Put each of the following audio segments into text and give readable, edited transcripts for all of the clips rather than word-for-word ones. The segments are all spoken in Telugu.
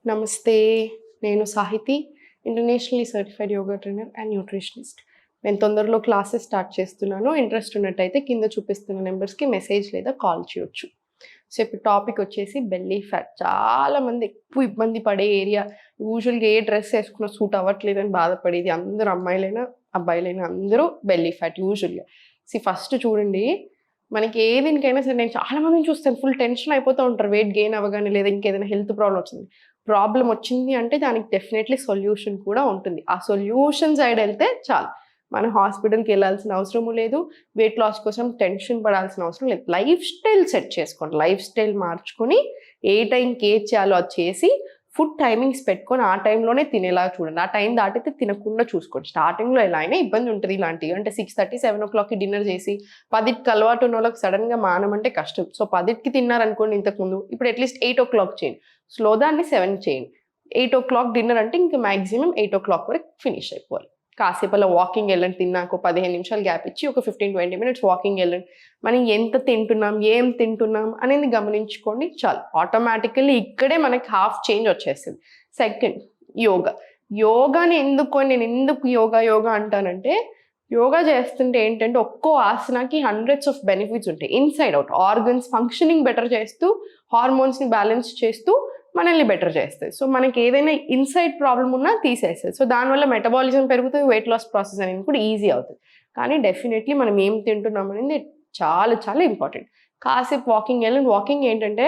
నమస్తే. నేను Sahithi, internationally certified yoga trainer and nutritionist. నేను తొందరలో క్లాసెస్ స్టార్ట్ చేస్తున్నాను. ఇంట్రెస్ట్ ఉన్నట్టయితే కింద చూపిస్తున్న నెంబర్స్కి మెసేజ్ లేదా కాల్ చేయొచ్చు. సో ఇప్పుడు టాపిక్ వచ్చేసి బెల్లీ ఫ్యాట్. చాలామంది ఎక్కువ ఇబ్బంది పడే ఏరియా. యూజువల్గా ఏ డ్రెస్ వేసుకున్న సూట్ అవ్వట్లేదని బాధపడేది అందరూ, అమ్మాయిలైనా అబ్బాయిలైనా అందరూ బెల్లీ ఫ్యాట్ యూజువల్గా. ఫస్ట్ చూడండి, మనకి ఏ దీనికైనా సరే నేను చాలా మందిని చూస్తాను, ఫుల్ టెన్షన్ అయిపోతూ ఉంటారు వెయిట్ గెయిన్ అవ్వగానే, లేదా ఇంకేదైనా హెల్త్ ప్రాబ్లం వచ్చింది అంటే దానికి డెఫినెట్లీ సొల్యూషన్ కూడా ఉంటుంది. ఆ సొల్యూషన్ సైడ్ వెళ్తే చాలు, మనం హాస్పిటల్కి వెళ్ళాల్సిన అవసరము లేదు, వెయిట్ లాస్ కోసం టెన్షన్ పడాల్సిన అవసరం లేదు. లైఫ్ స్టైల్ సెట్ చేసుకోండి, లైఫ్ స్టైల్ మార్చుకొని ఏ టైంకి ఏది చేయాలో అది చేసి ఫుడ్ టైమింగ్స్ పెట్టుకొని ఆ టైంలోనే తినేలా చూడండి. ఆ టైం దాటితే తినకుండా చూసుకోండి. స్టార్టింగ్లో ఎలా అయినా ఇబ్బంది ఉంటుంది ఇలాంటివి. అంటే 6:30, 7 o'clockకి డిన్నర్ చేసి 10కి అలవాటు ఉన్న వాళ్ళకి సడన్గా మానమంటే కష్టం. సో 10కి తిన్నారనుకోండి ఇంతకుముందు, ఇప్పుడు అట్లీస్ట్ 8 o'clock చేయండి. స్లో దాన్ని 7 చేయండి. 8 o'clock డిన్నర్ అంటే ఇంకా మ్యాక్సిమం 8 o'clock వరకు ఫినిష్ అయిపోవాలి. కాసేపు అలా వాకింగ్ వెళ్ళండి, తిన్నాక 15 నిమిషాలు గ్యాప్ ఇచ్చి ఒక 15-20 minutes వాకింగ్ వెళ్ళండి. మనం ఎంత తింటున్నాం, ఏం తింటున్నాం అనేది గమనించుకోండి, చాలు. ఆటోమేటికల్లీ ఇక్కడే మనకి హాఫ్ చేంజ్ వచ్చేస్తుంది. సెకండ్, యోగాని నేను ఎందుకు యోగా అంటానంటే, యోగా చేస్తుంటే ఏంటంటే ఒక్కో ఆసనాకి హండ్రెడ్స్ ఆఫ్ బెనిఫిట్స్ ఉంటాయి. Inside out organs functioning better చేస్తూ, హార్మోన్స్ని బ్యాలెన్స్ చేస్తూ మనల్ని బెటర్ చేస్తుంది. సో మనకి ఏదైనా ఇన్సైడ్ ప్రాబ్లం ఉన్నా తీసేస్తుంది. సో దానివల్ల మెటబాలిజం పెరుగుతుంది, వెయిట్ లాస్ ప్రాసెస్ అనేది కూడా ఈజీ అవుతుంది. కానీ డెఫినెట్లీ మనం ఏం తింటున్నాం అనేది చాలా చాలా ఇంపార్టెంట్. కాసేపు వాకింగ్ వెళ్ళండి. వాకింగ్ ఏంటంటే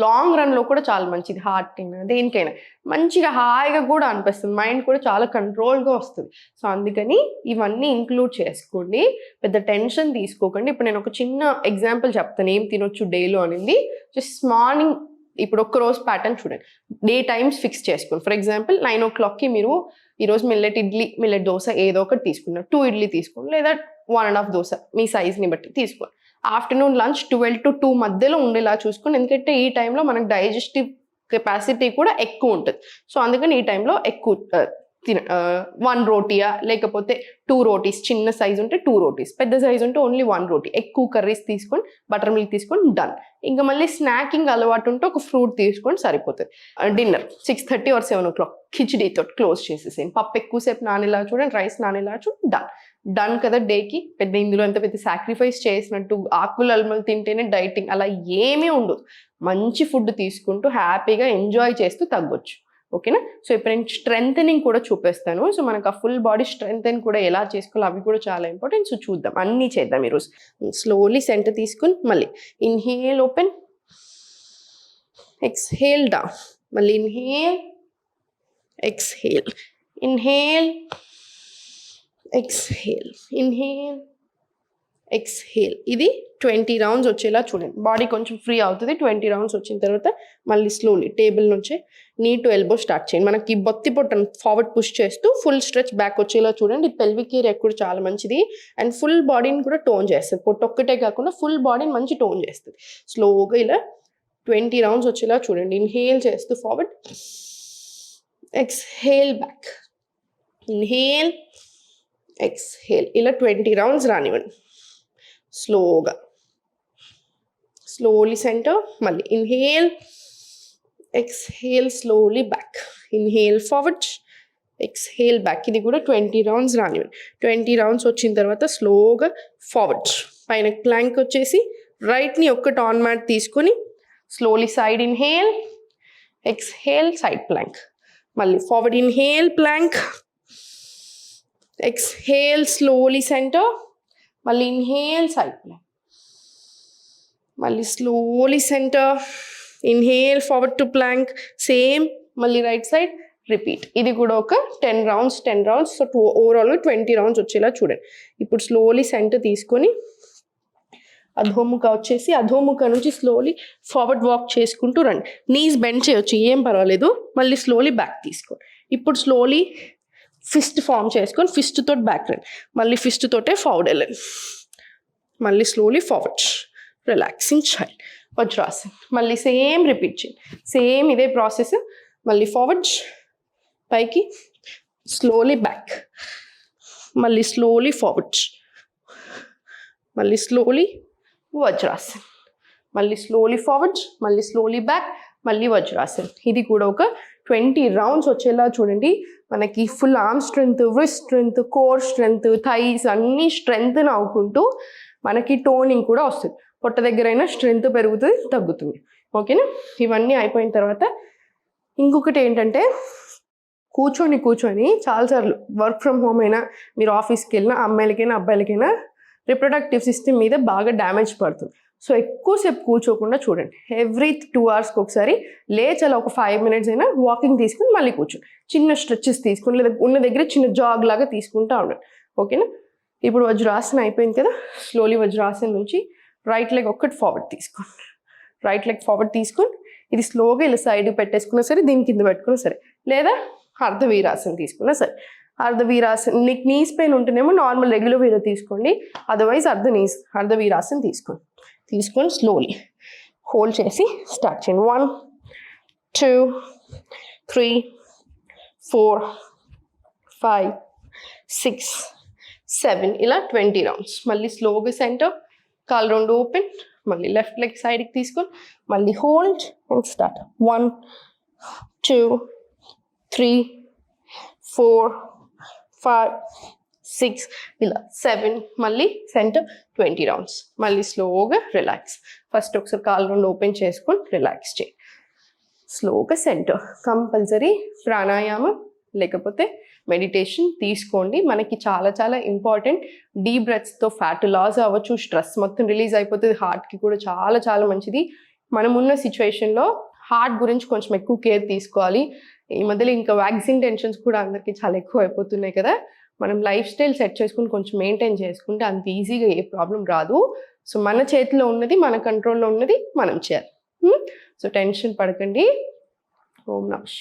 లాంగ్ రన్లో కూడా చాలా మంచిది. హార్ట్ అయినా దేనికైనా మంచిగా హాయిగా కూడా అనిపిస్తుంది, మైండ్ కూడా చాలా కంట్రోల్గా వస్తుంది. సో అందుకని ఇవన్నీ ఇంక్లూడ్ చేసుకోండి, పెద్ద టెన్షన్ తీసుకోకండి. ఇప్పుడు నేను ఒక చిన్న ఎగ్జాంపుల్ చెప్తాను ఏం తినొచ్చు డేలో అనేది. జస్ట్ మార్నింగ్ ఇప్పుడు ఒక్క రోజు ప్యాటర్న్ చూడండి, డే టైమ్స్ ఫిక్స్ చేసుకోండి. ఫర్ ఎగ్జాంపుల్ 9 o'clockకి మీరు ఈరోజు మిల్లెట్ దోశ ఏదో ఒకటి తీసుకున్నారు, 2 ఇడ్లీ తీసుకోండి, లేదా 1.5 దోశ మీ సైజ్ని బట్టి తీసుకోండి. ఆఫ్టర్నూన్ లంచ్ 12 to 2 మధ్యలో ఉండేలా చూసుకోండి, ఎందుకంటే ఈ టైంలో మనకు డైజెస్టివ్ కెపాసిటీ కూడా ఎక్కువ ఉంటుంది. సో అందుకని ఈ టైంలో ఎక్కువ 1 రోటీయా లేకపోతే 2 రోటీస్, చిన్న సైజ్ ఉంటే 2 రోటీస్, పెద్ద సైజ్ ఉంటే ఓన్లీ 1 రోటీ. ఎక్కువ కర్రీస్ తీసుకొని బటర్ మిల్క్ తీసుకొని డన్. ఇంకా మళ్ళీ స్నాకింగ్ అలవాటు ఉంటే ఒక ఫ్రూట్ తీసుకొని సరిపోతుంది. డిన్నర్ 6:30 or 7 o'clock కిచిడీతో క్లోజ్ చేసేసేయండి. పప్పు ఎక్కువసేపు నానేలా చూడండి, రైస్ నానేలా చూడండి, డన్ కదా డేకి. ఇందులో ఎంత పెద్ద సాక్రిఫైస్ చేసినట్టు ఆకులు అల్మలు తింటేనే డైటింగ్ అలా ఏమీ ఉండదు. మంచి ఫుడ్ తీసుకుంటూ హ్యాపీగా ఎంజాయ్ చేస్తూ తగ్గొచ్చు. ఓకేనా? సో ఇప్పుడు నేను స్ట్రెంథనింగ్ కూడా చూపిస్తాను. సో మనకు ఆ ఫుల్ బాడీ స్ట్రెంథన్ కూడా ఎలా చేసుకోవాలి అవి కూడా చాలా ఇంపార్టెంట్. సో చూద్దాం, అన్నీ చేద్దాం ఈరోజు. స్లోలీ సెంటర్ తీసుకుని మళ్ళీ ఇన్హేల్ ఓపెన్, ఎక్స్హేల్ డౌన్, మళ్ళీ inhale exhale, inhale exhale, inhale exhale. ఇది 20 rounds వచ్చేలా చూడండి. బాడీ కొంచెం ఫ్రీ అవుతుంది. 20 rounds వచ్చిన తర్వాత మళ్ళీ స్లోలీ టేబుల్ నుంచే నీ టు ఎల్బో స్టార్ట్ చేయండి. మనకి బొత్తి పొట్టను ఫార్వర్డ్ పుష్ చేస్తూ ఫుల్ స్ట్రెచ్ బ్యాక్ వచ్చేలా చూడండి. పెల్విక్ ఏరియా కూడా చాలా మంచిది అండ్ ఫుల్ బాడీని కూడా టోన్ చేస్తుంది. పొట్ట ఒక్కటే కాకుండా ఫుల్ బాడీని మంచి టోన్ చేస్తుంది. స్లోగా ఇలా 20 rounds వచ్చేలా చూడండి. ఇన్హేల్ చేస్తూ forward, exhale back, inhale exhale. ఇలా 20 rounds రానివ్వండి. స్లోగా స్లోలీ సెంటర్, మళ్ళీ inhale exhale, slowly back, inhale forward, exhale back. ఇది కూడా 20 rounds రానివ్వండి. 20 rounds వచ్చిన తర్వాత స్లోగా ఫార్వర్డ్, పైన ప్లాంక్ వచ్చేసి రైట్ని ఒక్కటి ఆన్ మ్యాట్ తీసుకొని slowly side inhale, exhale side plank, మళ్ళీ forward inhale plank, exhale slowly centre, మళ్ళీ ఇన్హేల్ సైడ్ ప్లాంక్, మళ్ళీ slowly centre, inhale forward to plank, same మళ్ళీ రైట్ సైడ్ రిపీట్. ఇది కూడా ఒక 10 rounds. సో ఓవరాల్గా 20 rounds వచ్చేలా చూడండి. ఇప్పుడు స్లోలీ సెంటర్ తీసుకొని అధోముఖ వచ్చేసి అధోముఖ నుంచి స్లోలీ ఫార్వర్డ్ వాక్ చేసుకుంటూ రండి. నీస్ బెండ్ చేయొచ్చు, ఏం పర్వాలేదు. మళ్ళీ స్లోలీ బ్యాక్ తీసుకోండి. ఇప్పుడు స్లోలీ ఫిస్ట్ ఫామ్ చేసుకొని ఫిస్ట్ తోటి బ్యాక్ రండి, మళ్ళీ ఫిస్ట్ తోటే ఫార్వర్డ్ వెళ్ళండి, మళ్ళీ slowly forward, relaxing child, Vajrasan. మళ్ళీ సేమ్ రిపీట్ చేయండి. సేమ్ ఇదే ప్రాసెస్. మళ్ళీ ఫార్వర్డ్ పైకి, స్లోలీ బ్యాక్, మళ్ళీ స్లోలీ ఫార్వర్డ్, మళ్ళీ స్లోలీ వజ్రాసన్, మళ్ళీ స్లోలీ ఫార్వర్డ్, మళ్ళీ స్లోలీ బ్యాక్, మళ్ళీ వజ్రాసన్. ఇది కూడా ఒక 20 రౌండ్స్ వచ్చేలా చూడండి. మనకి full arm strength, wrist strength, core strength, thighs అన్ని స్ట్రెంగ్త్ అవ్వుకుంటూ మనకి టోనింగ్ కూడా వస్తుంది. పొట్ట దగ్గర అయినా స్ట్రెంగ్త్ పెరుగుతుంది, తగ్గుతుంది. ఓకేనా? ఇవన్నీ అయిపోయిన తర్వాత ఇంకొకటి ఏంటంటే కూర్చొని చాలాసార్లు వర్క్ ఫ్రమ్ హోమ్ అయినా మీరు ఆఫీస్కి వెళ్ళినా అమ్మాయిలకైనా అబ్బాయిలకైనా రిప్రొడక్టివ్ సిస్టమ్ మీద బాగా డ్యామేజ్ పడుతుంది. సో ఎక్కువసేపు కూర్చోకుండా చూడండి. ఎవ్రీ 2 అవర్స్కి ఒకసారి లేచి అలా ఒక 5 మినిట్స్ అయినా వాకింగ్ తీసుకుని మళ్ళీ కూర్చోండి. చిన్న స్ట్రెచెస్ తీసుకుని లేదా ఉన్న దగ్గర చిన్న జాగ్ లాగా తీసుకుంటూ ఉండండి. ఓకేనా? ఇప్పుడు వజ్రాసన అయిపోయింది కదా. స్లోలీ వజ్రాసన నుంచి రైట్ లెగ్ ఒక్కటి ఫార్వర్డ్ తీసుకోండి. రైట్ లెగ్ ఫార్వర్డ్ తీసుకొని ఇది స్లోగా ఇలా సైడ్కి పెట్టేసుకున్నా సరే, దీని కింద పెట్టుకున్నా సరే, లేదా అర్ధవీరాసన తీసుకున్నా సరే. అర్ధవీరాసన నీకు నీస్ పెయిన్ ఉంటేనేమో నార్మల్ రెగ్యులర్ వీర తీసుకోండి, అదర్వైజ్ అర్ధవీరాసన తీసుకొని స్లోలీ హోల్డ్ చేసి స్టార్ట్ చేయండి. 1 2 3 4 5 6 7 ఇలా 20 రౌండ్స్. మళ్ళీ స్లోగా సెంటర్, కాలు రెండు ఓపెన్, మళ్ళీ లెఫ్ట్ లెగ్ సైడ్కి తీసుకొని మళ్ళీ హోల్డ్ అండ్ స్టార్ట్. 1 2 3 4 5 6 ఇలా 7, మళ్ళీ సెంటర్ 20 రౌండ్స్. మళ్ళీ స్లోగా రిలాక్స్. ఫస్ట్ ఒకసారి కాలు రెండు ఓపెన్ చేసుకొని రిలాక్స్ చేయి. స్లోగా సెంటర్. కంపల్సరీ ప్రాణాయామం లేకపోతే మెడిటేషన్ తీసుకోండి. మనకి చాలా చాలా ఇంపార్టెంట్. డీప్ బ్రెత్స్తో ఫ్యాట్ లాస్ అవ్వచ్చు, స్ట్రెస్ మొత్తం రిలీజ్ అయిపోతుంది. హార్ట్కి కూడా చాలా చాలా మంచిది. మనం ఉన్న సిచ్యువేషన్లో హార్ట్ గురించి కొంచెం ఎక్కువ కేర్ తీసుకోవాలి. ఈ మధ్యలో ఇంకా వ్యాక్సిన్ టెన్షన్స్ కూడా అందరికీ చాలా ఎక్కువ అయిపోతున్నాయి కదా. మనం లైఫ్ స్టైల్ సెట్ చేసుకుని కొంచెం మెయింటైన్ చేసుకుంటే అంత ఈజీగా ఏ ప్రాబ్లం రాదు. సో మన చేతిలో ఉన్నది, మన కంట్రోల్లో ఉన్నది మనం చేయాలి. సో టెన్షన్ పడకండి. ఓం నమః.